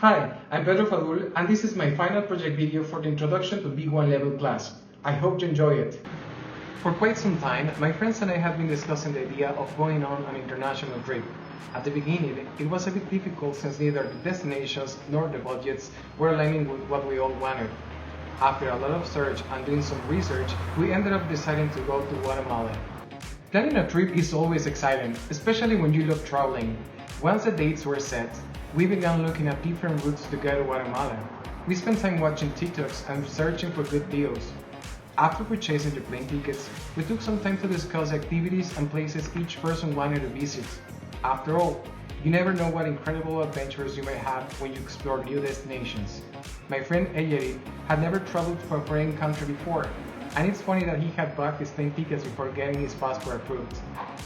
Hi, I'm Pedro Fadul, and this is my final project video for the introduction to B1 level class. I hope you enjoy it. For quite some time, my friends and I have been discussing the idea of going on an international trip. At the beginning, it was a bit difficult since neither the destinations nor the budgets were aligning with what we all wanted. After a lot of search and doing some research, we ended up deciding to go to Guatemala. Planning a trip is always exciting, especially when you love traveling. Once the dates were set, we began looking at different routes to get to Guatemala. We spent time watching TikToks and searching for good deals. After purchasing the plane tickets, we took some time to discuss activities and places each person wanted to visit. After all, you never know what incredible adventures you may have when you explore new destinations. My friend Eyeri had never traveled to a foreign country before, and it's funny that he had bought his plane tickets before getting his passport approved.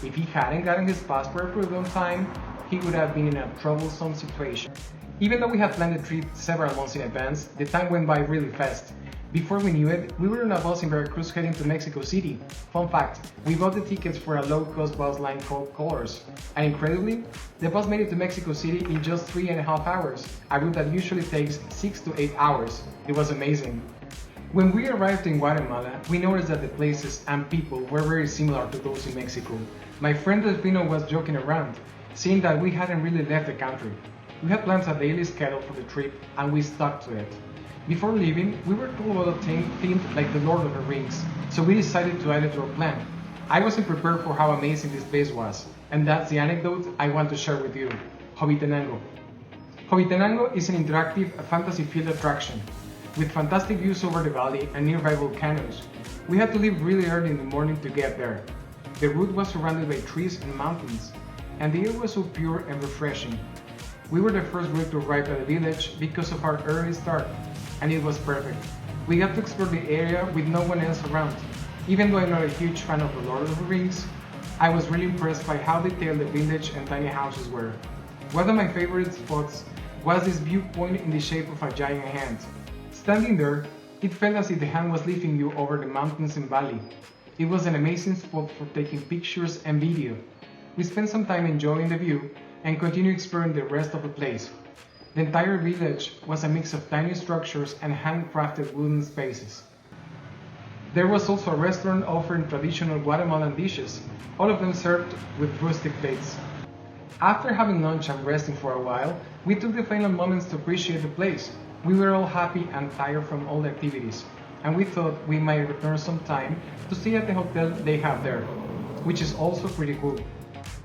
If he hadn't gotten his passport approved on time, he would have been in a troublesome situation. Even though we had planned the trip several months in advance, the time went by really fast. Before we knew it, we were on a bus in Veracruz heading to Mexico City. Fun fact, we bought the tickets for a low-cost bus line called Colors, and incredibly, the bus made it to Mexico City in just 3.5 hours, a route that usually takes 6 to 8 hours. It was amazing. When we arrived in Guatemala, we noticed that the places and people were very similar to those in Mexico. My friend Delfino was joking around, seeing that we hadn't really left the country. We had planned a daily schedule for the trip, and we stuck to it. Before leaving, we were told about a theme themed like the Lord of the Rings, so we decided to add it to our plan. I wasn't prepared for how amazing this place was, and that's the anecdote I want to share with you. Hobbitenango. Hobbitenango is an interactive fantasy field attraction, with fantastic views over the valley and nearby volcanoes. We had to leave really early in the morning to get there. The route was surrounded by trees and mountains, and the air was so pure and refreshing. We were the first group to arrive at the village because of our early start, and it was perfect. We got to explore the area with no one else around. Even though I'm not a huge fan of the Lord of the Rings, I was really impressed by how detailed the village and tiny houses were. One of my favorite spots was this viewpoint in the shape of a giant hand. Standing there, it felt as if the hand was lifting you over the mountains and valley. It was an amazing spot for taking pictures and video. We spent some time enjoying the view and continued exploring the rest of the place. The entire village was a mix of tiny structures and handcrafted wooden spaces. There was also a restaurant offering traditional Guatemalan dishes, all of them served with rustic plates. After having lunch and resting for a while, we took the final moments to appreciate the place. We were all happy and tired from all the activities, and we thought we might return some time to stay at the hotel they have there, which is also pretty cool.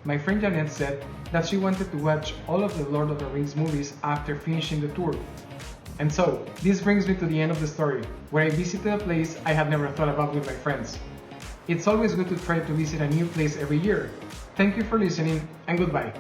My friend Janet said that she wanted to watch all of the Lord of the Rings movies after finishing the tour. And so, this brings me to the end of the story, where I visited a place I had never thought about with my friends. It's always good to try to visit a new place every year. Thank you for listening, and goodbye.